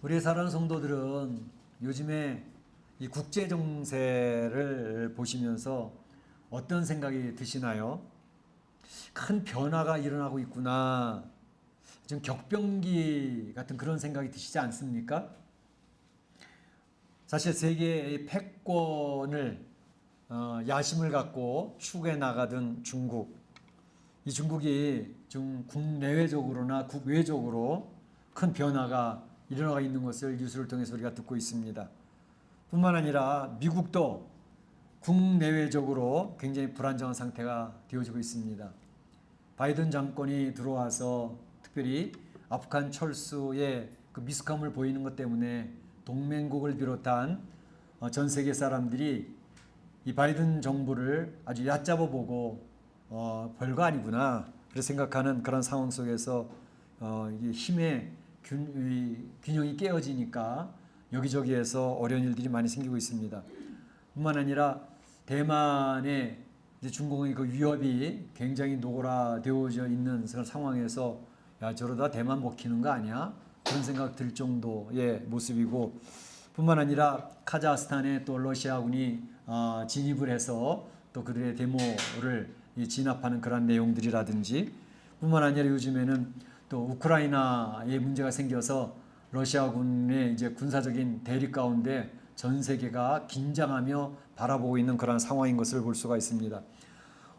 우리 사랑하는 성도들은 요즘에 이 국제 정세를 보시면서 어떤 생각이 드시나요? 큰 변화가 일어나고 있구나. 좀 격변기 같은 그런 생각이 드시지 않습니까? 사실 세계의 패권을 야심을 갖고 추구해 나가던 중국. 이 중국이 좀 국내외적으로나 국외적으로 큰 변화가 일어나고 있는 것을 뉴스를 통해서 우리가 듣고 있습니다. 뿐만 아니라 미국도 국내외적으로 굉장히 불안정한 상태가 되어지고 있습니다. 바이든 정권이 들어와서 특별히 아프간 철수의 그 미숙함을 보이는 것 때문에 동맹국을 비롯한 전 세계 사람들이 이 바이든 정부를 아주 얕잡아 보고 별거 아니구나 그렇게 생각하는 그런 상황 속에서 이게 힘의 균형이 깨어지니까 여기저기에서 어려운 일들이 많이 생기고 있습니다. 뿐만 아니라 대만의 이제 중국의 그 위협이 굉장히 노골화되어져 있는 그런 상황에서 야 저러다 대만 먹히는 거 아니야? 그런 생각 들 정도의 모습이고 뿐만 아니라 카자흐스탄에 또 러시아군이 진입을 해서 또 그들의 데모를 진압하는 그런 내용들이라든지 뿐만 아니라 요즘에는 또 우크라이나에 문제가 생겨서 러시아군의 이제 군사적인 대립 가운데 전 세계가 긴장하며 바라보고 있는 그런 상황인 것을 볼 수가 있습니다.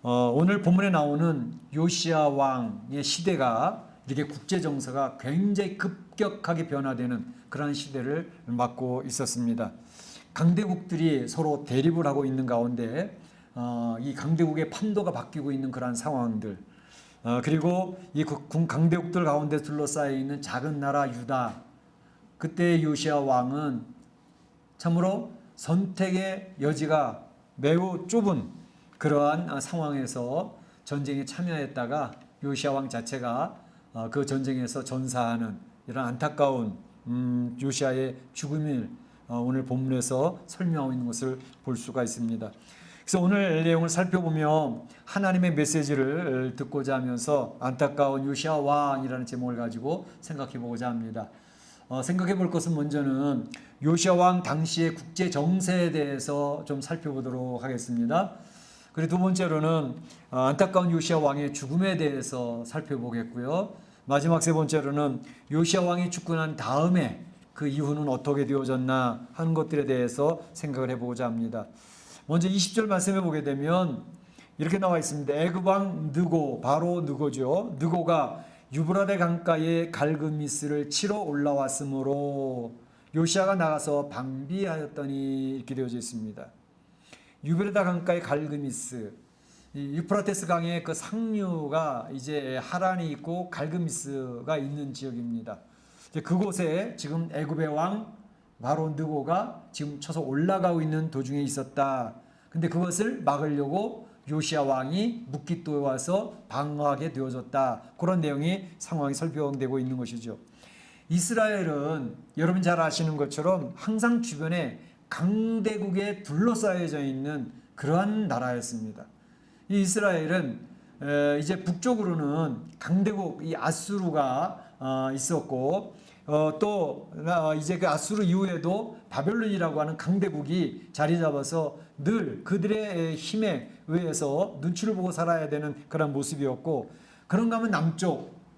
오늘 본문에 나오는 요시야 왕의 시대가 이렇게 국제 정세가 굉장히 급격하게 변화되는 그런 시대를 맞고 있었습니다. 강대국들이 서로 대립을 하고 있는 가운데 이 강대국의 판도가 바뀌고 있는 그런 상황들 그리고 이 강대국들 가운데 둘러싸여 있는 작은 나라 유다 그때 요시야 왕은 참으로 선택의 여지가 매우 좁은 그러한 상황에서 전쟁에 참여했다가 요시야 왕 자체가 그 전쟁에서 전사하는 이런 안타까운 요시야의 죽음을 오늘 본문에서 설명하고 있는 것을 볼 수가 있습니다. 그래서 오늘 내용을 살펴보며 하나님의 메시지를 듣고자 하면서 안타까운 요시야 왕이라는 제목을 가지고 생각해 보고자 합니다. 생각해 볼 것은 먼저는 요시야 왕 당시의 국제 정세에 대해서 좀 살펴보도록 하겠습니다. 그리고 두 번째로는 안타까운 요시야 왕의 죽음에 대해서 살펴보겠고요. 마지막 세 번째로는 요시야 왕이 죽고 난 다음에 그 이후는 어떻게 되어졌나 하는 것들에 대해서 생각을 해보고자 합니다. 먼저 20절 말씀해 보게 되면 이렇게 나와 있습니다. 애굽 왕 느고, 바로 느고죠. 느고가 유브라데 강가에 갈그미스를 치러 올라왔으므로 요시야가 나가서 방비하였더니 이렇게 되어져 있습니다. 유브라데 강가의 갈그미스, 유프라테스 강의 그 상류가 이제 하란이 있고 갈그미스가 있는 지역입니다. 그곳에 지금 애굽의 왕 바로 느고가 지금 쳐서 올라가고 있는 도중에 있었다. 근데 그것을 막으려고 요시야 왕이 묵깃도에 와서 방어하게 되어졌다. 그런 내용이 상황이 설명되고 있는 것이죠. 이스라엘은 여러분 잘 아시는 것처럼 항상 주변에 강대국에 둘러싸여져 있는 그러한 나라였습니다. 이 이스라엘은 이제 북쪽으로는 강대국 이 아수르가 있었고 또 이제 그 아수르 이후에도 바벨론이라고 하는 강대국이 자리 잡아서 늘 그들의 힘에 의해서 눈치를 보고 살아야 되는 그런 모습이었고 그런가 하면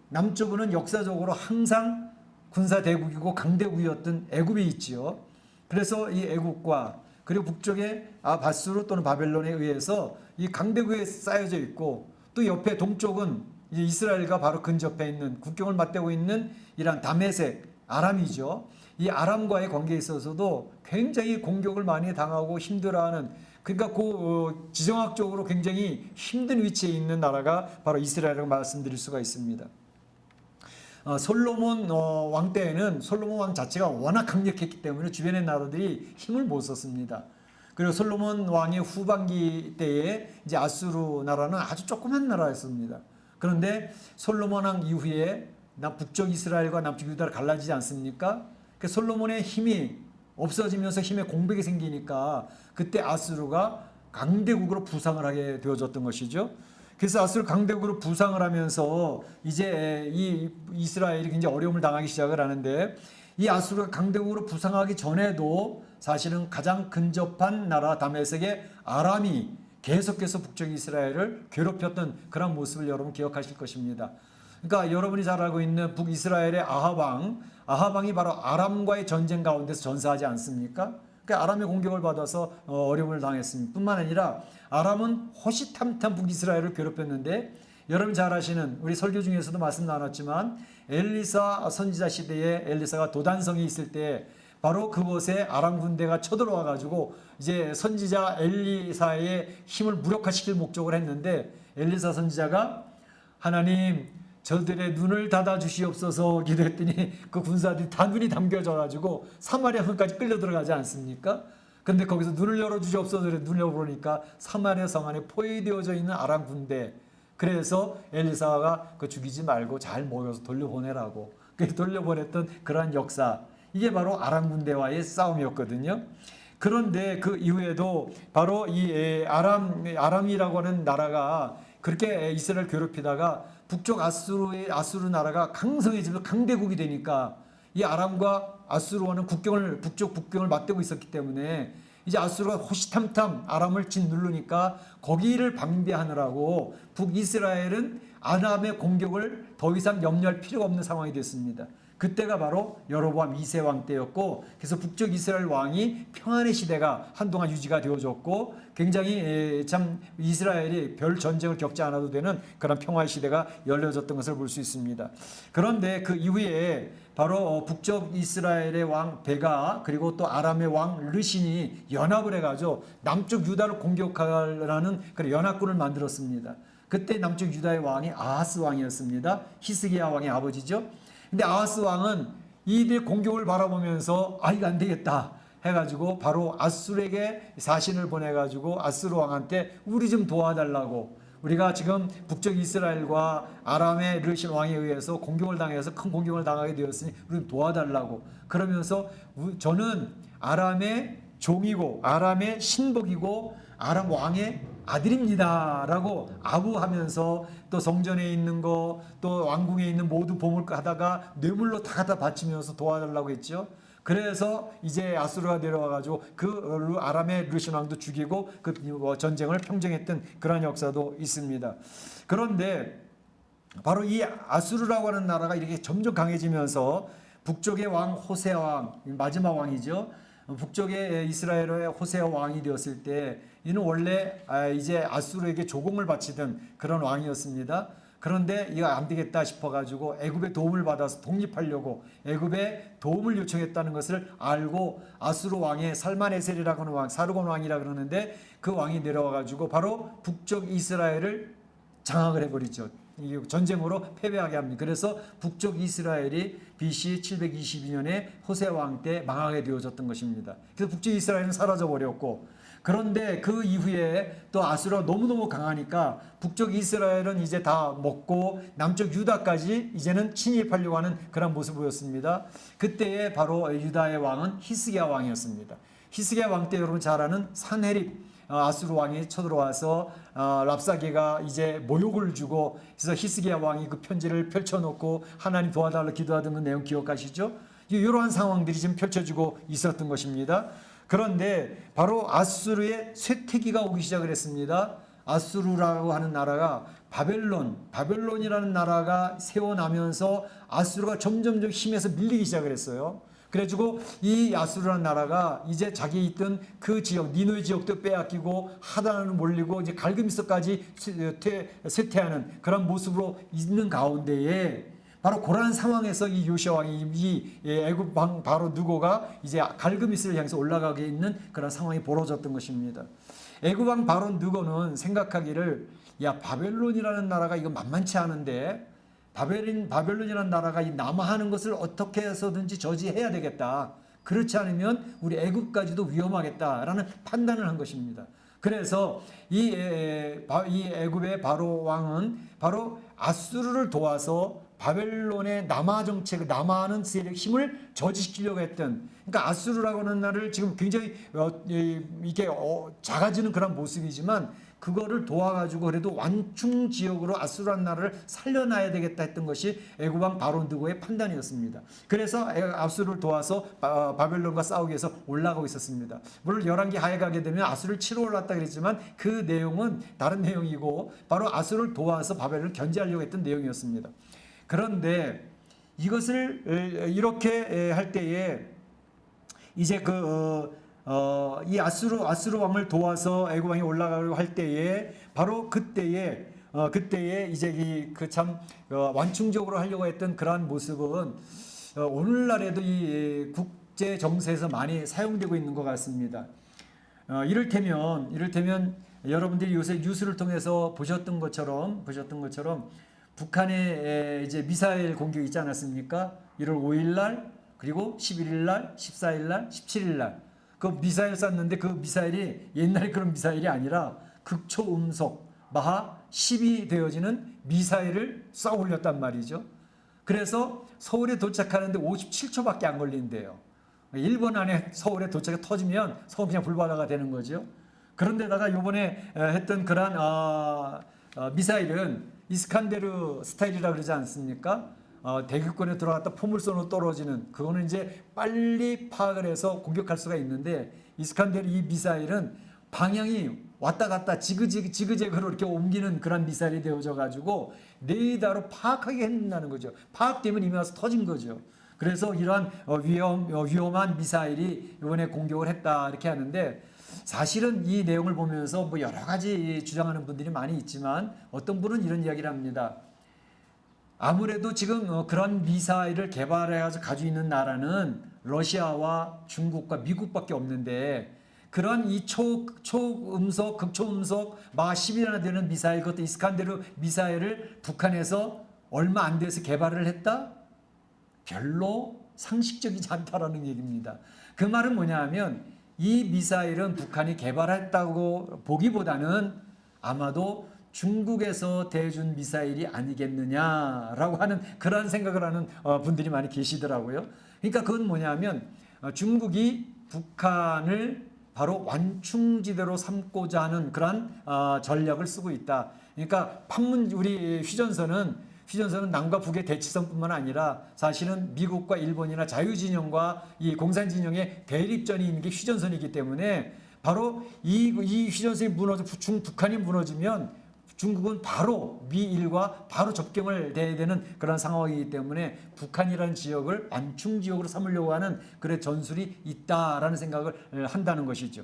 남쪽은 역사적으로 항상 군사 대국이고 강대국이었던 애굽이 있지요. 그래서 이 애굽과 그리고 북쪽의 바수르 또는 바벨론에 의해서 이 강대국에 쌓여져 있고 또 옆에 동쪽은 이제 이스라엘과 바로 근접해 있는 국경을 맞대고 있는 이란 다메섹 아람이죠. 이 아람과의 관계에 있어서도 굉장히 공격을 많이 당하고 힘들어하는 그러니까 그 지정학적으로 굉장히 힘든 위치에 있는 나라가 바로 이스라엘이라고 말씀드릴 수가 있습니다. 솔로몬 왕 때에는 솔로몬 왕 자체가 워낙 강력했기 때문에 주변의 나라들이 힘을 못 썼습니다. 그리고 솔로몬 왕의 후반기 때에 이제 아수르 나라는 아주 조그만 나라였습니다. 그런데 솔로몬 왕 이후에 북쪽 이스라엘과 남쪽 유다를 갈라지지 않습니까? 그 솔로몬의 힘이 없어지면서 힘의 공백이 생기니까 그때 아수르가 강대국으로 부상을 하게 되어졌던 것이죠. 그래서 아수르 강대국으로 부상을 하면서 이제 이 이스라엘이 굉장히 어려움을 당하기 시작을 하는데 이 아수르가 강대국으로 부상하기 전에도 사실은 가장 근접한 나라 다메섹의 아람이 계속해서 북쪽 이스라엘을 괴롭혔던 그런 모습을 여러분 기억하실 것입니다. 그러니까 여러분이 잘 알고 있는 북이스라엘의 아합왕이 바로 아람과의 전쟁 가운데서 전사하지 않습니까? 그러니까 아람의 공격을 받아서 어려움을 당했습니다. 뿐만 아니라 아람은 호시탐탐 북이스라엘을 괴롭혔는데 여러분 잘 아시는 우리 설교 중에서도 말씀 나눴지만 엘리사 선지자 시대에 엘리사가 도단성에 있을 때 바로 그곳에 아람 군대가 쳐들어와 가지고 이제 선지자 엘리사의 힘을 무력화시킬 목적을 했는데 엘리사 선지자가 하나님 저들의 눈을 닫아 주시옵소서 기도했더니 그 군사들이 다 눈이 담겨져 가지고 사마리아 성까지 끌려 들어가지 않습니까? 근데 거기서 눈을 열어 주시옵소서 눈을 열어보니까 사마리아 성 안에 포위되어져 있는 아람 군대. 그래서 엘리사가 그 죽이지 말고 잘 모여서 돌려보내라고 돌려보냈던 그러한 역사. 이게 바로 아람 군대와의 싸움이었거든요. 그런데 그 이후에도 바로 이 아람이라고 하는 나라가 그렇게 이스라엘 괴롭히다가 북쪽 아수르 나라가 강성해지면서 강대국이 되니까 이 아람과 아수르와는 북쪽 국경을 맞대고 있었기 때문에 이제 아수르가 호시탐탐 아람을 짓누르니까 거기를 방비하느라고 북이스라엘은 아람의 공격을 더 이상 염려할 필요가 없는 상황이 됐습니다. 그때가 바로 여로보암 2세 왕 때였고 그래서 북쪽 이스라엘 왕이 평안의 시대가 한동안 유지가 되어졌고 굉장히 참 이스라엘이 별 전쟁을 겪지 않아도 되는 그런 평화의 시대가 열려졌던 것을 볼 수 있습니다. 그런데 그 이후에 바로 북쪽 이스라엘의 왕 베가 그리고 또 아람의 왕 르신이 연합을 해가지고 남쪽 유다를 공격하라는 그런 연합군을 만들었습니다. 그때 남쪽 유다의 왕이 아하스 왕이었습니다. 히스기야 왕의 아버지죠. 근데 아하스 왕은 이들 공격을 바라보면서 이거 안 되겠다 해가지고 바로 아수르에게 사신을 보내가지고 아수르 왕한테 우리 좀 도와달라고 우리가 지금 북쪽 이스라엘과 아람의 르신 왕에 의해서 공격을 당해서 큰 공격을 당하게 되었으니 우리 도와달라고 그러면서 저는 아람의 종이고 아람의 신복이고 아람 왕의 아들입니다 라고 아부하면서 또 성전에 있는 거 또 왕궁에 있는 모두 보물하다가 뇌물로 다 갖다 바치면서 도와달라고 했죠. 그래서 이제 아수르가 내려와가지고 그 아람의 르신 왕도 죽이고 그 전쟁을 평정했던 그런 역사도 있습니다. 그런데 바로 이 아수르라고 하는 나라가 이렇게 점점 강해지면서 북쪽의 왕 호세아 왕 마지막 왕이죠. 북쪽의 이스라엘의 호세아 왕이 되었을 때 이는 원래 이제 아수르에게 조공을 바치던 그런 왕이었습니다. 그런데 이거 안 되겠다 싶어가지고 애굽의 도움을 받아서 독립하려고 애굽의 도움을 요청했다는 것을 알고 아수르 왕의 살마네셀이라고 하는 왕, 사르곤 왕이라 그러는데 그 왕이 내려와가지고 바로 북쪽 이스라엘을 장악을 해버리죠. 전쟁으로 패배하게 합니다. 그래서 북쪽 이스라엘이 BC 722년에 호세 왕 때 망하게 되어졌던 것입니다. 그래서 북쪽 이스라엘은 사라져 버렸고 그런데 그 이후에 또 아수르가 너무너무 강하니까 북쪽 이스라엘은 이제 다 먹고 남쪽 유다까지 이제는 침입하려고 하는 그런 모습을 보였습니다. 그때에 바로 유다의 왕은 히스기야 왕이었습니다. 히스기야 왕 때 여러분 잘 아는 산헤립 아수르 왕이 쳐들어와서 랍사게가 이제 모욕을 주고 그래서 히스기야 왕이 그 편지를 펼쳐놓고 하나님 도와달라 기도하던 그 내용 기억하시죠? 이러한 상황들이 지금 펼쳐지고 있었던 것입니다. 그런데 바로 아수르의 쇠퇴기가 오기 시작을 했습니다. 아수르라고 하는 나라가 바벨론이라는 나라가 세워나면서 아수르가 점점 힘에서 밀리기 시작을 했어요. 그래가지고 이 아수르라는 나라가 이제 자기 있던 그 지역 니누의 지역도 빼앗기고 하단으로 몰리고 이제 갈그미스까지 쇠퇴하는 그런 모습으로 있는 가운데에 바로 그러한 상황에서 이 요시아 왕이 이 애굽 왕 바로 누고가 이제 갈그미스를 향해서 올라가게 있는 그런 상황이 벌어졌던 것입니다. 애굽 왕 바로 누고는 생각하기를 야 바벨론이라는 나라가 이거 만만치 않은데 바벨론이라는 나라가 이 남하하는 것을 어떻게 해서든지 저지해야 되겠다. 그렇지 않으면 우리 애굽까지도 위험하겠다라는 판단을 한 것입니다. 그래서 이 애굽의 바로 왕은 바로 아수르를 도와서 바벨론의 남하 정책을 남하하는 세력 힘을 저지시키려고 했던 그러니까 아수르라고 하는 나라를 지금 굉장히 이게 작아지는 그런 모습이지만 그거를 도와가지고 그래도 완충 지역으로 아수르라는 나라를 살려놔야 되겠다 했던 것이 애굽왕 바로드고의 판단이었습니다. 그래서 아수르를 도와서 바벨론과 싸우기 위해서 올라가고 있었습니다. 물론 열왕기 하에 가게 되면 아수르를 치러 올랐다 그랬지만 그 내용은 다른 내용이고 바로 아수르를 도와서 바벨론을 견제하려고 했던 내용이었습니다. 그런데 이것을 이렇게 할 때에 이제 이 아수르 왕을 도와서 애굽 왕이 올라가려고 할 때에 바로 그때에 이제 참 완충적으로 하려고 했던 그러한 모습은 오늘날에도 이 국제 정세에서 많이 사용되고 있는 것 같습니다. 이를테면 여러분들이 요새 뉴스를 통해서 보셨던 것처럼 북한의 이제 미사일 공격이 있지 않았습니까? 1월 5일 날 그리고 11일 날, 14일 날, 17일 날 그 미사일 쐈는데 그 미사일이 옛날 그런 미사일이 아니라 극초음속 마하 10이 되어지는 미사일을 쏴 올렸단 말이죠. 그래서 서울에 도착하는데 57초밖에 안 걸린대요. 1분 안에 서울에 도착해 터지면 서울 그냥 불바다가 되는 거죠. 그런데다가 요번에 했던 그러한 미사일은 이스칸데르 스타일이라 그러지 않습니까? 대기권에 들어갔다 포물선으로 떨어지는 그거는 이제 빨리 파악을 해서 공격할 수가 있는데 이스칸데르 이 미사일은 방향이 왔다 갔다 지그재그로 이렇게 옮기는 그런 미사일이 되어져 가지고 레이더로 파악하게 한다는 거죠. 파악되면 이미 와서 터진 거죠. 그래서 이러한 위험한 미사일이 이번에 공격을 했다 이렇게 하는데 사실은 이 내용을 보면서 뭐 여러 가지 주장하는 분들이 많이 있지만 어떤 분은 이런 이야기를 합니다. 아무래도 지금 그런 미사일을 개발해서 가지고 있는 나라는 러시아와 중국과 미국밖에 없는데 그런 이 초음속, 극초음속 마 10이나 되는 미사일, 그것도 이스칸데르 미사일을 북한에서 얼마 안 돼서 개발을 했다? 별로 상식적이지 않다라는 얘기입니다. 그 말은 뭐냐 하면 이 미사일은 북한이 개발했다고 보기보다는 아마도 중국에서 대준 미사일이 아니겠느냐라고 하는 그런 생각을 하는 분들이 많이 계시더라고요. 그러니까 그건 뭐냐면 중국이 북한을 바로 완충지대로 삼고자 하는 그런 전략을 쓰고 있다. 그러니까 우리 휴전선은 남과 북의 대치선뿐만 아니라 사실은 미국과 일본이나 자유진영과 이 공산진영의 대립전이 있는 게 휴전선이기 때문에 바로 이 휴전선이 북한이 무너지면 중국은 바로 미일과 바로 접경을 해야 되는 그런 상황이기 때문에 북한이라는 지역을 완충지역으로 삼으려고 하는 그런 전술이 있다라는 생각을 한다는 것이죠.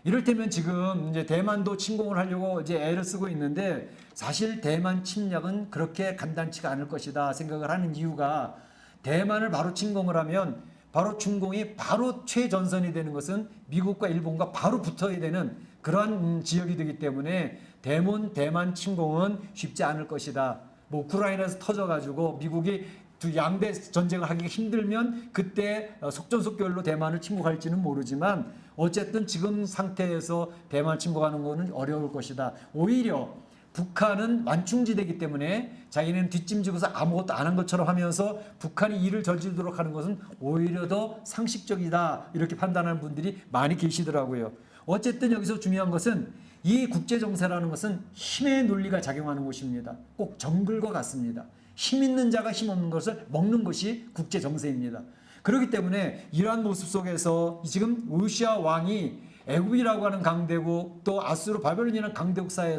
이를테면 지금 이제 대만도 침공을 하려고 이제 애를 쓰고 있는데 사실 대만 침략은 그렇게 간단치가 않을 것이다 생각을 하는 이유가 대만을 바로 침공을 하면 바로 중공이 바로 최전선이 되는 것은 미국과 일본과 바로 붙어야 되는 그러한 지역이 되기 때문에 대만 침공은 쉽지 않을 것이다. 뭐 우크라이나에서 터져가지고 미국이 두 양대 전쟁을 하기 힘들면 그때 속전속결로 대만을 침공할지는 모르지만 어쨌든 지금 상태에서 대만 침공하는 것은 어려울 것이다. 오히려 북한은 완충지대이기 때문에 자기는 뒷짐지고서 아무것도 안 한 것처럼 하면서 북한이 일을 저지르도록 하는 것은 오히려 더 상식적이다. 이렇게 판단하는 분들이 많이 계시더라고요. 어쨌든 여기서 중요한 것은 이 국제정세라는 것은 힘의 논리가 작용하는 것입니다. 꼭 정글과 같습니다. 힘 있는 자가 힘 없는 것을 먹는 것이 국제정세입니다. 그렇기 때문에 이러한 모습 속에서 지금 우시아 왕이 애굽이라고 하는 강대국 또 아수르 바벨론이라는 강대국 사이에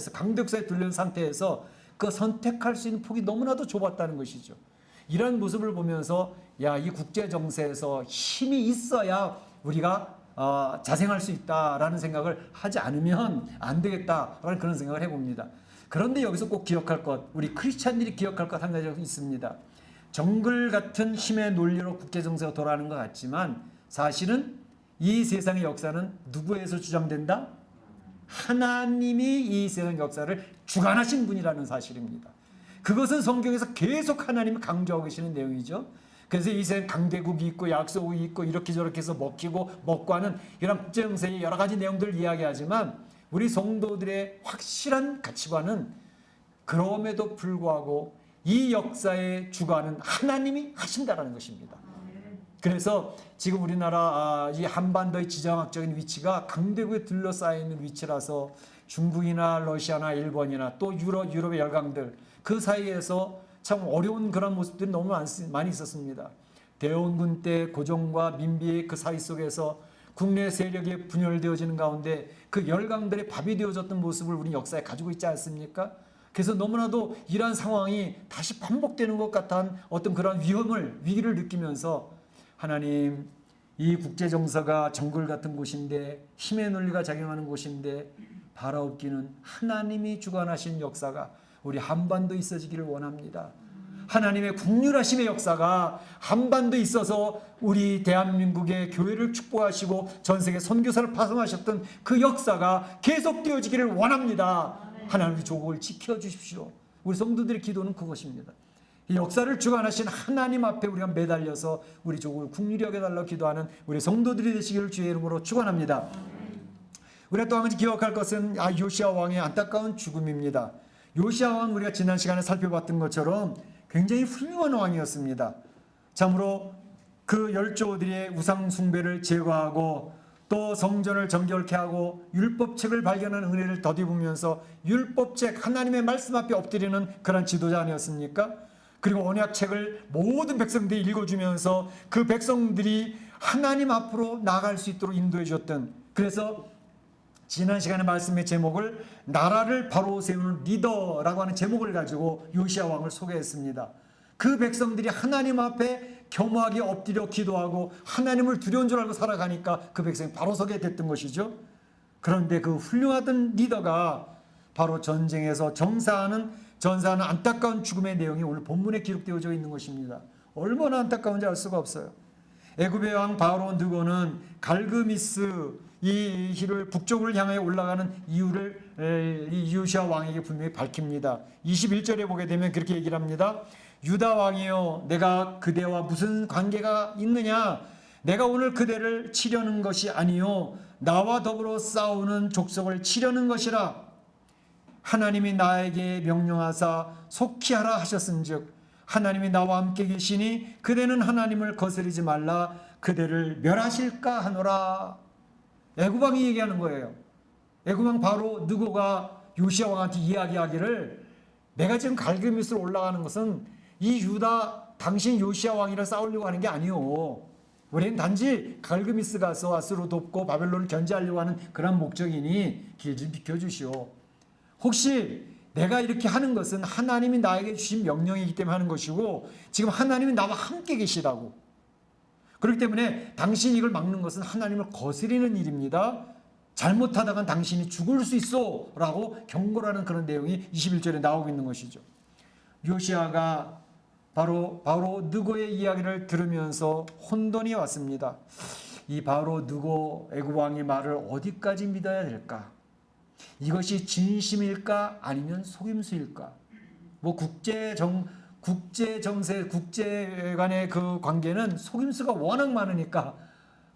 뚫린 상태에서 그 선택할 수 있는 폭이 너무나도 좁았다는 것이죠. 이런 모습을 보면서 이 국제정세에서 힘이 있어야 우리가 자생할 수 있다라는 생각을 하지 않으면 안 되겠다라는 그런 생각을 해봅니다. 그런데 여기서 꼭 기억할 것, 우리 크리스찬들이 기억할 것 한 가지가 있습니다. 정글 같은 힘의 논리로 국제정세가 돌아가는 것 같지만 사실은 이 세상의 역사는 누구에서 주장된다? 하나님이 이 세상 역사를 주관하신 분이라는 사실입니다. 그것은 성경에서 계속 하나님이 강조하고 계시는 내용이죠. 그래서 이 세상 강대국이 있고 약소국이 있고 이렇게 저렇게 해서 먹고 하는 이런 국제정세의 여러 가지 내용들을 이야기하지만 우리 성도들의 확실한 가치관은 그럼에도 불구하고 이 역사의 주관은 하나님이 하신다라는 것입니다. 그래서 지금 우리나라 이 한반도의 지정학적인 위치가 강대국에 둘러싸여 있는 위치라서 중국이나 러시아나 일본이나 또 유럽의 열강들 그 사이에서 참 어려운 그런 모습들이 너무 많이 있었습니다. 대원군 때 고종과 민비의 그 사이 속에서 국내 세력이 분열되어지는 가운데 그 열강들의 밥이 되어졌던 모습을 우리 역사에 가지고 있지 않습니까? 그래서 너무나도 이러한 상황이 다시 반복되는 것 같은 어떤 그런 위기를 느끼면서 하나님, 이 국제정서가 정글 같은 곳인데 힘의 논리가 작용하는 곳인데 바라옵기는 하나님이 주관하신 역사가 우리 한반도에 있어지기를 원합니다. 하나님의 국률하심의 역사가 한반도에 있어서 우리 대한민국의 교회를 축복하시고 전 세계 선교사를 파송하셨던 그 역사가 계속되어지기를 원합니다. 하나님의 조국을 지켜주십시오. 우리 성도들의 기도는 그것입니다. 이 역사를 주관하신 하나님 앞에 우리가 매달려서 우리 조국을 국률이 여겨달라고 기도하는 우리 성도들이 되시기를 주의 이름으로 축원합니다. 우리가 또 한 가지 기억할 것은 요시야 왕의 안타까운 죽음입니다. 요시야 왕 우리가 지난 시간에 살펴봤던 것처럼 굉장히 훌륭한 왕이었습니다. 참으로 그 열조들의 우상 숭배를 제거하고 또 성전을 정결케 하고 율법책을 발견한 은혜를 덧입으면서 율법책 하나님의 말씀 앞에 엎드리는 그런 지도자 아니었습니까? 그리고 언약책을 모든 백성들이 읽어주면서 그 백성들이 하나님 앞으로 나아갈 수 있도록 인도해 주었던, 그래서 지난 시간에 말씀의 제목을 나라를 바로 세우는 리더라고 하는 제목을 가지고 요시야 왕을 소개했습니다. 그 백성들이 하나님 앞에 겸허하게 엎드려 기도하고 하나님을 두려운 줄 알고 살아가니까 그 백성이 바로 서게 됐던 것이죠. 그런데 그 훌륭하던 리더가 바로 전쟁에서 전사하는 안타까운 죽음의 내용이 오늘 본문에 기록되어져 있는 것입니다. 얼마나 안타까운지 알 수가 없어요. 애굽의 왕 바로 느고는 갈그미스 이 hil을 북쪽을 향해 올라가는 이유를 이 요시야 왕에게 분명히 밝힙니다. 21절에 보게 되면 그렇게 얘기를 합니다. 유다 왕이여, 내가 그대와 무슨 관계가 있느냐? 내가 오늘 그대를 치려는 것이 아니요 나와 더불어 싸우는 족속을 치려는 것이라. 하나님이 나에게 명령하사 속히 하라 하셨은즉 하나님이 나와 함께 계시니 그대는 하나님을 거스르지 말라. 그대를 멸하실까 하노라. 애굽 왕이 얘기하는 거예요. 애굽 왕 바로 느고가 요시야 왕한테 이야기하기를, 내가 지금 갈그미스로 올라가는 것은 이 유다 당신 요시야 왕이랑 싸우려고 하는 게 아니오. 우리는 단지 갈그미스 가서 아수르 돕고 바벨론을 견제하려고 하는 그런 목적이니 길 좀 비켜주시오. 혹시 내가 이렇게 하는 것은 하나님이 나에게 주신 명령이기 때문에 하는 것이고 지금 하나님이 나와 함께 계시다고. 그렇기 때문에 당신이 이걸 막는 것은 하나님을 거스리는 일입니다. 잘못하다간 당신이 죽을 수 있어 라고 경고하는 그런 내용이 21절에 나오고 있는 것이죠. 요시야가 바로 느고의 이야기를 들으면서 혼돈이 왔습니다. 이 바로 느고 애굽 왕의 말을 어디까지 믿어야 될까? 이것이 진심일까 아니면 속임수일까? 뭐 국제 간의 그 관계는 속임수가 워낙 많으니까,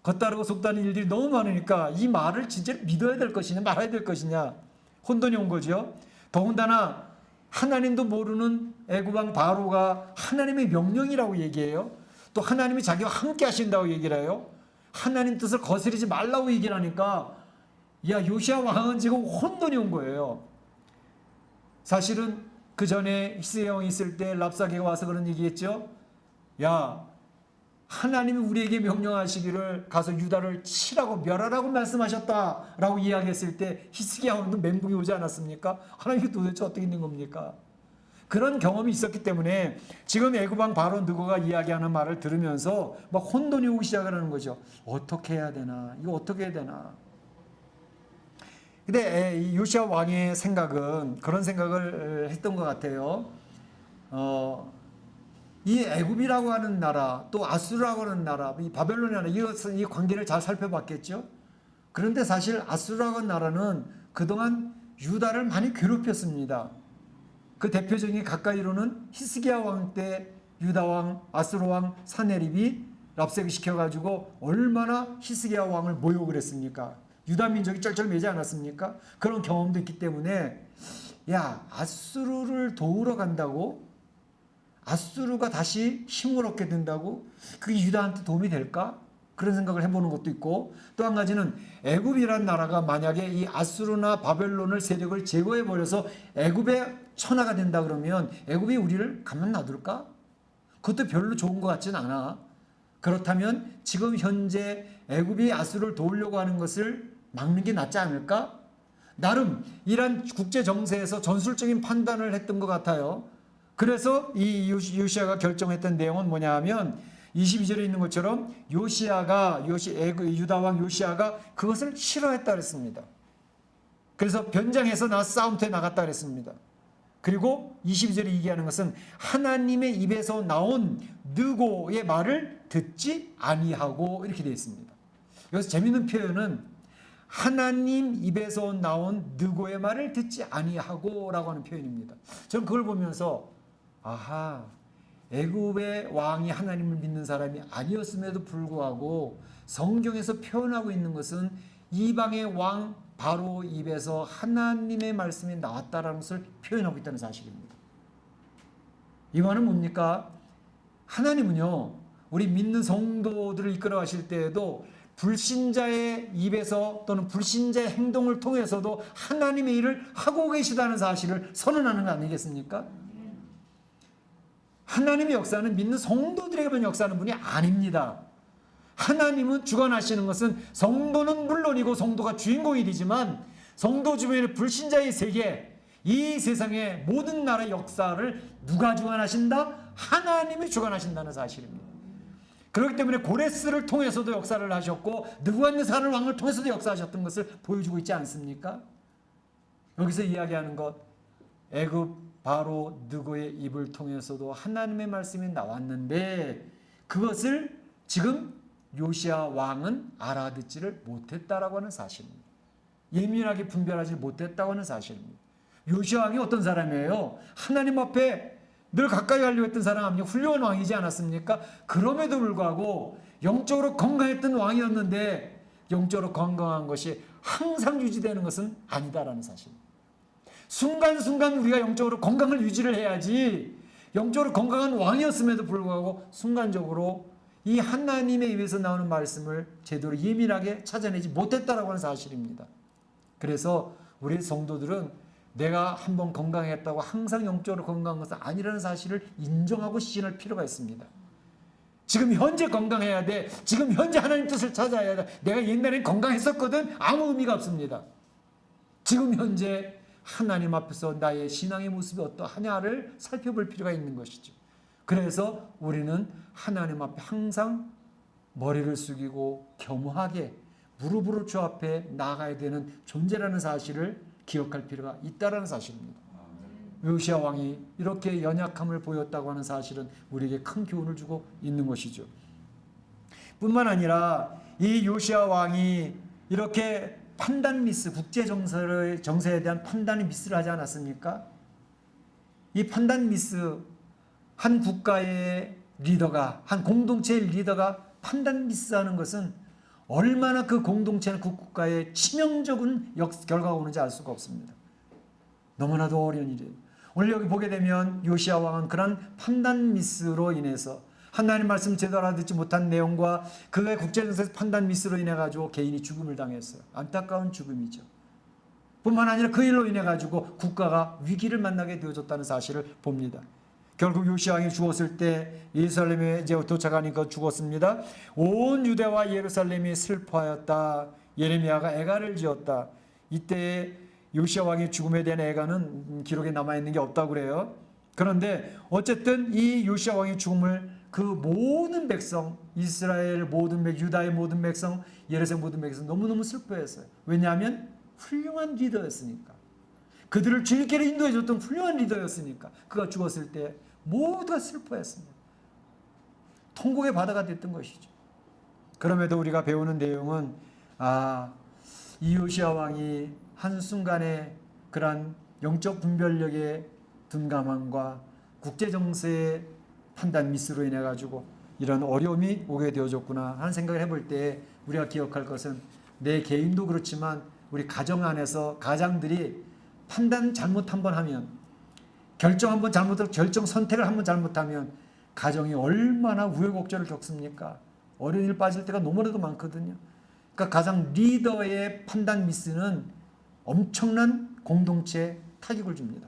겉다르고 속다는 일들이 너무 많으니까 이 말을 진짜 믿어야 될 것이냐 말아야 될 것이냐 혼돈이 온 거죠. 더군다나 하나님도 모르는 애굽 왕 바로가 하나님의 명령이라고 얘기해요. 또 하나님이 자기와 함께 하신다고 얘기를 해요. 하나님 뜻을 거스르지 말라고 얘기를 하니까 요시야 왕은 지금 혼돈이 온 거예요. 사실은 그 전에 히스기야 왕이 있을 때 랍사게가 와서 그런 얘기했죠. 하나님이 우리에게 명령하시기를 가서 유다를 치라고 멸하라고 말씀하셨다라고 이야기했을 때 히스기야 왕도 멘붕이 오지 않았습니까? 하나님이 도대체 어떻게 있는 겁니까? 그런 경험이 있었기 때문에 지금 애굽 왕 바로 느고가 이야기하는 말을 들으면서 막 혼돈이 오기 시작을 하는 거죠. 어떻게 해야 되나? 이거 어떻게 해야 되나? 근데 이 요시야 왕의 생각은 그런 생각을 했던 것 같아요. 이 애굽이라고 하는 나라, 또 아수르라고 하는 나라, 이 바벨론이라는 이 관계를 잘 살펴봤겠죠. 그런데 사실 아수르라고 하는 나라는 그동안 유다를 많이 괴롭혔습니다. 그 대표적인 가까이로는 히스기야 왕 때 유다 왕, 아수르 왕 사네립이 랍세기 시켜가지고 얼마나 히스기야 왕을 모욕을 했습니까? 유다 민족이 쩔쩔매지 않았습니까? 그런 경험도 있기 때문에 아수르를 도우러 간다고? 아수르가 다시 힘을 얻게 된다고? 그게 유다한테 도움이 될까? 그런 생각을 해보는 것도 있고, 또 한 가지는 애굽이라는 나라가 만약에 이 아수르나 바벨론을 세력을 제거해 버려서 애굽의 천하가 된다 그러면 애굽이 우리를 가만 놔둘까? 그것도 별로 좋은 것 같진 않아. 그렇다면 지금 현재 애굽이 아수르를 도우려고 하는 것을 막는 게 낫지 않을까? 나름 이란 국제 정세에서 전술적인 판단을 했던 것 같아요. 그래서 이 요시아가 결정했던 내용은 뭐냐 하면 22절에 있는 것처럼 유다 왕 요시아가 그것을 싫어했다 그랬습니다. 그래서 변장해서 싸움터에 나갔다 그랬습니다. 그리고 22절에 얘기하는 것은 하나님의 입에서 나온 느고의 말을 듣지 아니하고 이렇게 되어 있습니다. 여기서 재밌는 표현은 하나님 입에서 나온 느고의 말을 듣지 아니하고 라고 하는 표현입니다. 저는 그걸 보면서 아하, 애굽의 왕이 하나님을 믿는 사람이 아니었음에도 불구하고 성경에서 표현하고 있는 것은 이방의 왕 바로 입에서 하나님의 말씀이 나왔다라는 것을 표현하고 있다는 사실입니다. 이 말은 뭡니까? 하나님은요, 우리 믿는 성도들을 이끌어 가실 때에도 불신자의 입에서 또는 불신자의 행동을 통해서도 하나님의 일을 하고 계시다는 사실을 선언하는 거 아니겠습니까? 하나님의 역사는 믿는 성도들에게만 역사하는 분이 아닙니다. 하나님은 주관하시는 것은 성도는 물론이고 성도가 주인공이 되지만 성도 주변의 불신자의 세계, 이 세상의 모든 나라의 역사를 누가 주관하신다? 하나님이 주관하신다는 사실입니다. 그렇기 때문에 고레스를 통해서도 역사를 하셨고 느부갓네살 왕을 통해서도 역사하셨던 것을 보여주고 있지 않습니까? 여기서 이야기하는 것, 애굽 바로 느고의 입을 통해서도 하나님의 말씀이 나왔는데 그것을 지금 요시아 왕은 알아듣지를 못했다라고 하는 사실입니다. 예민하게 분별하지 못했다고 하는 사실입니다. 요시아 왕이 어떤 사람이에요? 하나님 앞에 늘 가까이 가려고 했던 사람 아니요? 훌륭한 왕이지 않았습니까? 그럼에도 불구하고 영적으로 건강했던 왕이었는데 영적으로 건강한 것이 항상 유지되는 것은 아니다라는 사실입니다. 순간순간 우리가 영적으로 건강을 유지를 해야지 영적으로 건강한 왕이었음에도 불구하고 순간적으로 이 하나님의 입에서 나오는 말씀을 제대로 예민하게 찾아내지 못했다라고 하는 사실입니다. 그래서 우리 성도들은 내가 한번 건강했다고 항상 영적으로 건강한 것은 아니라는 사실을 인정하고 시인할 필요가 있습니다. 지금 현재 건강해야 돼. 지금 현재 하나님 뜻을 찾아야 돼. 내가 옛날엔 건강했었거든. 아무 의미가 없습니다. 지금 현재 하나님 앞에서 나의 신앙의 모습이 어떠하냐를 살펴볼 필요가 있는 것이죠. 그래서 우리는 하나님 앞에 항상 머리를 숙이고 겸허하게 무릎으로 주 앞에 나아가야 되는 존재라는 사실을 기억할 필요가 있다는 사실입니다. 요시아 왕이 이렇게 연약함을 보였다고 하는 사실은 우리에게 큰 교훈을 주고 있는 것이죠. 뿐만 아니라 이 요시아 왕이 이렇게 판단 미스, 국제 정세에 대한 판단 미스를 하지 않았습니까? 이 판단 미스, 한 국가의 리더가, 한 공동체의 리더가 판단 미스하는 것은 얼마나 그 공동체나 그 국가에 치명적인 결과가 오는지 알 수가 없습니다. 너무나도 어려운 일이에요. 오늘 여기 보게 되면 요시아 왕은 그런 판단 미스로 인해서 하나님 말씀 제대로 알아듣지 못한 내용과 그의 국제정세에서 판단 미스로 인해 가지고 개인이 죽음을 당했어요. 안타까운 죽음이죠. 뿐만 아니라 그 일로 인해 가지고 국가가 위기를 만나게 되어졌다는 사실을 봅니다. 결국 요시아 왕이 죽었을 때 예루살렘에 이제 도착하니까 죽었습니다. 온 유대와 예루살렘이 슬퍼하였다. 예레미야가 애가를 지었다. 이때 요시아 왕의 죽음에 대한 애가는 기록에 남아있는 게 없다고 그래요. 그런데 어쨌든 이 요시아 왕의 죽음을 그 모든 백성, 이스라엘 모든 백성, 유다의 모든 백성, 예루살렘 모든 백성 너무너무 슬퍼했어요. 왜냐하면 훌륭한 리더였으니까. 그들을 주님께로 인도해줬던 훌륭한 리더였으니까. 그가 죽었을 때 모두가 슬퍼했습니다. 통곡의 바다가 됐던 것이죠. 그럼에도 우리가 배우는 내용은 이 요시아 왕이 한순간에 그러한 영적 분별력의 둔감함과 국제정세의 판단 미스로 인해 가지고 이런 어려움이 오게 되어졌구나 하는 생각을 해볼 때 우리가 기억할 것은 내 개인도 그렇지만 우리 가정 안에서 가장들이 판단 잘못 한번 하면 결정 한번 잘못하고 결정 선택을 한번 잘못하면 가정이 얼마나 우여곡절을 겪습니까? 어려운 일 빠질 때가 너무나도 많거든요. 그러니까 가장 리더의 판단 미스는 엄청난 공동체에 타격을 줍니다.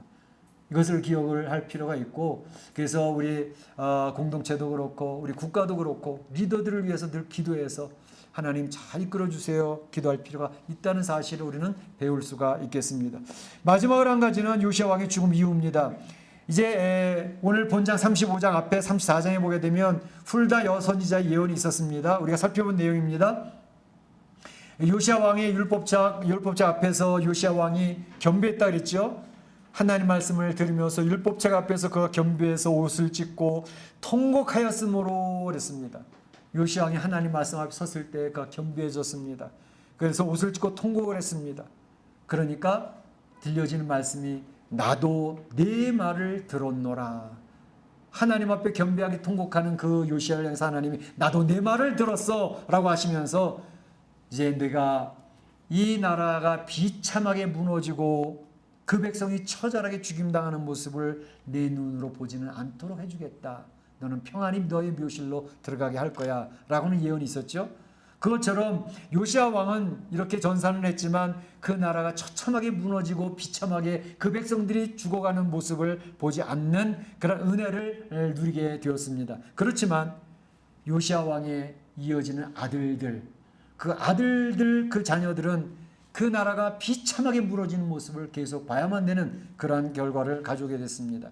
이것을 기억을 할 필요가 있고, 그래서 우리 공동체도 그렇고 우리 국가도 그렇고 리더들을 위해서 늘 기도해서 하나님 잘 이끌어 주세요 기도할 필요가 있다는 사실을 우리는 배울 수가 있겠습니다. 마지막으로 한 가지는 요시야 왕의 죽음 이후입니다. 이제 오늘 본장 35장 앞에 34장에 보게 되면 훌다 여선지자의 예언이 있었습니다. 우리가 살펴본 내용입니다. 요시야 왕의 율법책 앞에서 요시야 왕이 겸비했다 그랬죠. 하나님 말씀을 들으면서 율법책 앞에서 그가 겸비해서 옷을 찢고 통곡하였으므로 그랬습니다. 요시야 왕이 하나님 말씀 앞에 섰을 때 그가 겸비해졌습니다. 그래서 옷을 찢고 통곡을 했습니다. 그러니까 들려지는 말씀이 나도 네 말을 들었노라. 하나님 앞에 겸비하게 통곡하는 그 요시야를 향해서 하나님이 나도 네 말을 들었어 라고 하시면서 이제 내가 이 나라가 비참하게 무너지고 그 백성이 처절하게 죽임당하는 모습을 내 눈으로 보지는 않도록 해주겠다. 너는 평안히 너의 묘실로 들어가게 할 거야 라고는 예언이 있었죠. 그것처럼 요시야 왕은 이렇게 전산을 했지만 그 나라가 처참하게 무너지고 비참하게 그 백성들이 죽어가는 모습을 보지 않는 그런 은혜를 누리게 되었습니다. 그렇지만 요시야 왕에 이어지는 아들들, 그 자녀들은 그 나라가 비참하게 무너지는 모습을 계속 봐야만 되는 그러한 결과를 가져오게 됐습니다.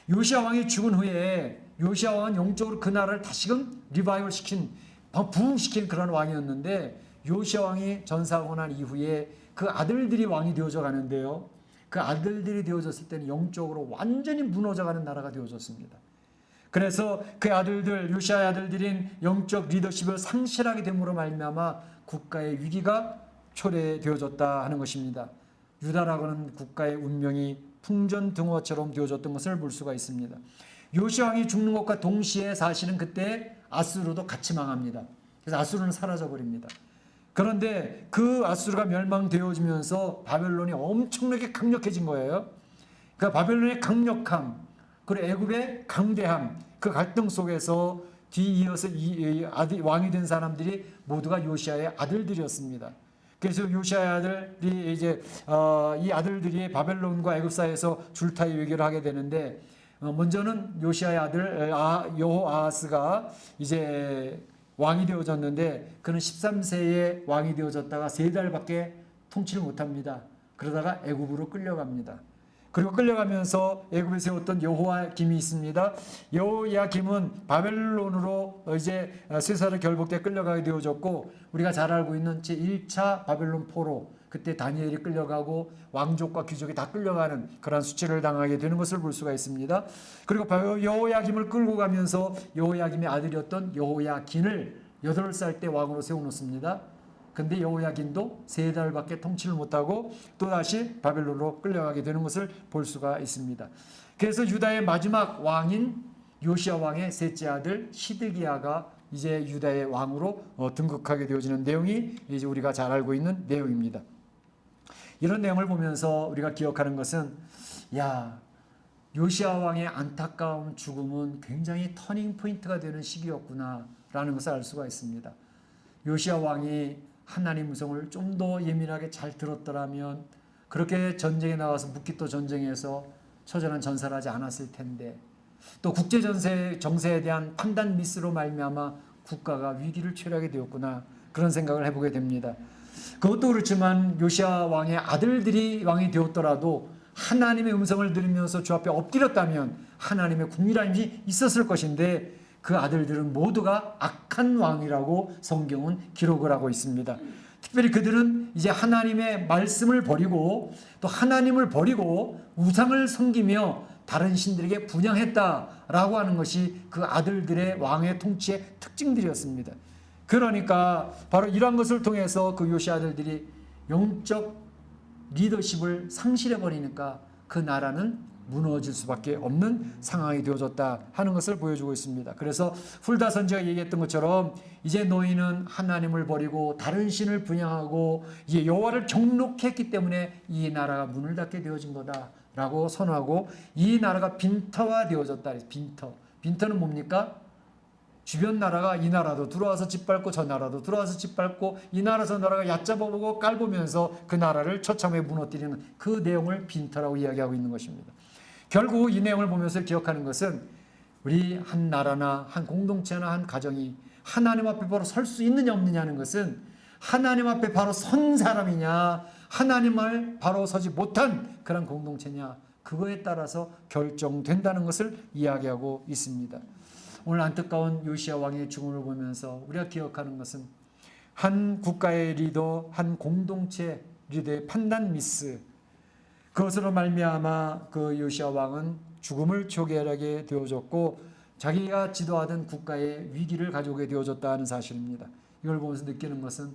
요시야 왕이 죽은 후에 요시야 왕은 영적으로 그 나라를 다시금 리바이벌 시킨, 부흥시킨 그런 왕이었는데 요시야 왕이 전사하고 난 이후에 그 아들들이 왕이 되어져 가는데요. 그 아들들이 되어졌을 때는 영적으로 완전히 무너져가는 나라가 되어졌습니다. 그래서 그 아들들, 요시야의 아들들인 영적 리더십을 상실하게 됨으로 말미암아 국가의 위기가 초래되어졌다 하는 것입니다. 유다라고는 국가의 운명이 풍전등화처럼 되어졌던 것을 볼 수가 있습니다. 요시야 왕이 죽는 것과 동시에 사실은 그때 아수르도 같이 망합니다. 그래서 아수르는 사라져 버립니다. 그런데 그 아수르가 멸망되어지면서 바벨론이 엄청나게 강력해진 거예요. 그 바벨론의 강력함, 그리고 애굽의 강대함, 그 갈등 속에서 뒤이어서 왕이 된 사람들이 모두가 요시야의 아들들이었습니다. 그래서 요시야의 아들이 이제 이 아들들이 바벨론과 애굽 사이에서 줄타기 외교를 하게 되는데 먼저는 요시야의 아들 여호아하스가 이제 왕이 되어졌는데 그는 13세에 왕이 되어졌다가 3달밖에 통치를 못합니다. 그러다가 애굽으로 끌려갑니다. 그리고 끌려가면서 애굽에 세웠던 여호야김이 있습니다. 여호야김은 바벨론으로 이제 쇠사를 결복돼 끌려가게 되어졌고 우리가 잘 알고 있는 제1차 바벨론 포로 그때 다니엘이 끌려가고 왕족과 귀족이 다 끌려가는 그러한 수치를 당하게 되는 것을 볼 수가 있습니다. 그리고 여호야김을 끌고 가면서 여호야김의 아들이었던 여호야긴을 8살 때 왕으로 세워놓습니다. 근데 여호야긴도 3달밖에 통치를 못하고 또다시 바벨론으로 끌려가게 되는 것을 볼 수가 있습니다. 그래서 유다의 마지막 왕인 요시야 왕의 셋째 아들 시드기야가 이제 유다의 왕으로 등극하게 되어지는 내용이 이제 우리가 잘 알고 있는 내용입니다. 이런 내용을 보면서 우리가 기억하는 것은 요시야 왕의 안타까운 죽음은 굉장히 터닝 포인트가 되는 시기였구나라는 것을 알 수가 있습니다. 요시야 왕이 하나님 음성을 좀 더 예민하게 잘 들었더라면 그렇게 전쟁에 나와서 무기토 전쟁에서 처절한 전사를 하지 않았을 텐데 또 국제 정세에 대한 판단 미스로 말미암아 국가가 위기를 초래하게 되었구나 그런 생각을 해보게 됩니다. 그것도 그렇지만 요시야 왕의 아들들이 왕이 되었더라도 하나님의 음성을 들으면서 주 앞에 엎드렸다면 하나님의 국리함이 있었을 것인데 그 아들들은 모두가 악한 왕이라고 성경은 기록을 하고 있습니다. 특별히 그들은 이제 하나님의 말씀을 버리고 또 하나님을 버리고 우상을 섬기며 다른 신들에게 분향했다라고 하는 것이 그 아들들의 왕의 통치의 특징들이었습니다. 그러니까 바로 이러한 것을 통해서 그 요시야 아들들이 영적 리더십을 상실해버리니까 그 나라는 무너질 수밖에 없는 상황이 되어졌다 하는 것을 보여주고 있습니다. 그래서 훌다 선지자가 얘기했던 것처럼 이제 너희는 하나님을 버리고 다른 신을 분향하고 이제 여호와를 경록했기 때문에 이 나라가 문을 닫게 되어진 거다라고 선언하고 이 나라가 빈터화 되어졌다. 빈터는 뭡니까? 주변 나라가 이 나라도 들어와서 짓밟고 저 나라도 들어와서 짓밟고 이 나라 저 나라가 얕잡아보고 깔보면서 그 나라를 처참하게 무너뜨리는 그 내용을 빈터라고 이야기하고 있는 것입니다. 결국 이 내용을 보면서 기억하는 것은 우리 한 나라나 한 공동체나 한 가정이 하나님 앞에 바로 설 수 있느냐 없느냐는 것은 하나님 앞에 바로 선 사람이냐 하나님을 바로 서지 못한 그런 공동체냐 그거에 따라서 결정된다는 것을 이야기하고 있습니다. 오늘 안타까운 요시야 왕의 죽음을 보면서 우리가 기억하는 것은 한 국가의 리더, 한 공동체 리더의 판단 미스, 그것으로 말미암아 그 요시야 왕은 죽음을 초래하게 되어졌고 자기가 지도하던 국가의 위기를 가져오게 되어졌다는 사실입니다. 이걸 보면서 느끼는 것은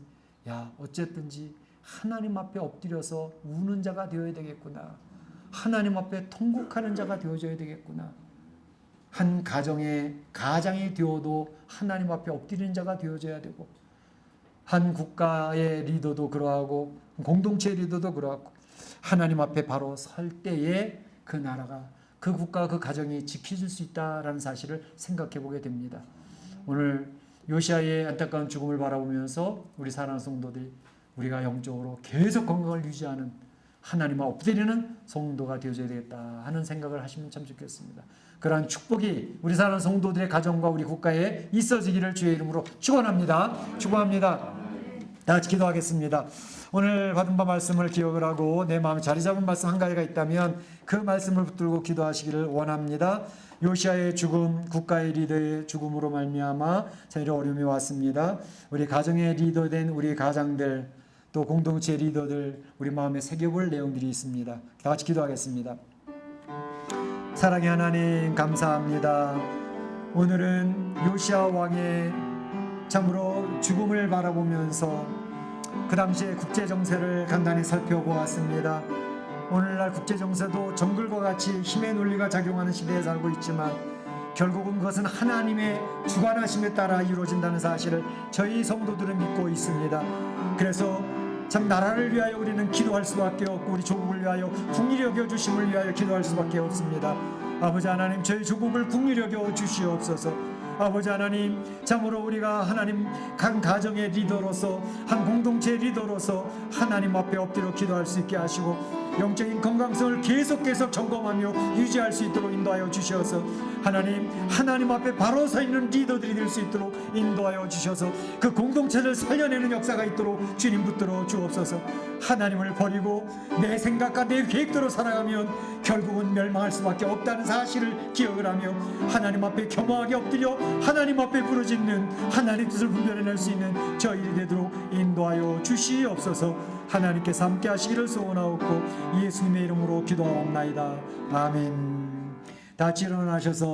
어쨌든지 하나님 앞에 엎드려서 우는 자가 되어야 되겠구나. 하나님 앞에 통곡하는 자가 되어져야 되겠구나. 한 가장이 되어도 하나님 앞에 엎드리는 자가 되어져야 되고 한 국가의 리더도 그러하고 공동체 리더도 그러하고 하나님 앞에 바로 설 때에 그 나라가 그 국가 그 가정이 지켜질 수 있다라는 사실을 생각해 보게 됩니다. 오늘 요시야의 안타까운 죽음을 바라보면서 우리 사랑하는 성도들이 우리가 영적으로 계속 건강을 유지하는 하나님 앞에 엎드리는 성도가 되어져야 되겠다 하는 생각을 하시면 참 좋겠습니다. 그러한 축복이 우리 사랑하는 성도들의 가정과 우리 국가에 있어지기를 주의 이름으로 축원합니다. 축원합니다. 다 같이 기도하겠습니다. 오늘 받은 바 말씀을 기억을 하고 내 마음에 자리 잡은 말씀 한 가지가 있다면 그 말씀을 붙들고 기도하시기를 원합니다. 요시야의 죽음, 국가의 리더의 죽음으로 말미암아 저희의 어려움이 왔습니다. 우리 가정의 리더된 우리 가장들 또 공동체 리더들 우리 마음에 새겨볼 내용들이 있습니다. 다 같이 기도하겠습니다. 사랑의 하나님 감사합니다. 오늘은 요시야 왕의 참으로 죽음을 바라보면서 그 당시의 국제정세를 간단히 살펴보았습니다. 오늘날 국제정세도 정글과 같이 힘의 논리가 작용하는 시대에 살고 있지만 결국은 그것은 하나님의 주관하심에 따라 이루어진다는 사실을 저희 성도들은 믿고 있습니다. 그래서 참 나라를 위하여 우리는 기도할 수밖에 없고 우리 조국을 위하여 국리를 여겨주심을 위하여 기도할 수밖에 없습니다. 아버지 하나님 저희 조국을 국리를 여겨 주시옵소서. 아버지 하나님 참으로 우리가 하나님 한 가정의 리더로서 한 공동체 리더로서 하나님 앞에 엎드려 기도할 수 있게 하시고 영적인 건강성을 계속 점검하며 유지할 수 있도록 인도하여 주셔서 하나님 앞에 바로 서 있는 리더들이 될 수 있도록 인도하여 주셔서 그 공동체를 살려내는 역사가 있도록 주님 붙들어 주옵소서. 하나님을 버리고 내 생각과 내 계획대로 살아가면 결국은 멸망할 수밖에 없다는 사실을 기억을 하며 하나님 앞에 겸허하게 엎드려 하나님 앞에 부르짖는 하나님 뜻을 분별해낼 수 있는 저희들이 되도록 인도하여 주시옵소서. 하나님께서 함께 하시기를 소원하옵고 예수님의 이름으로 기도하옵나이다. 아멘. 다 같이 일어나셔서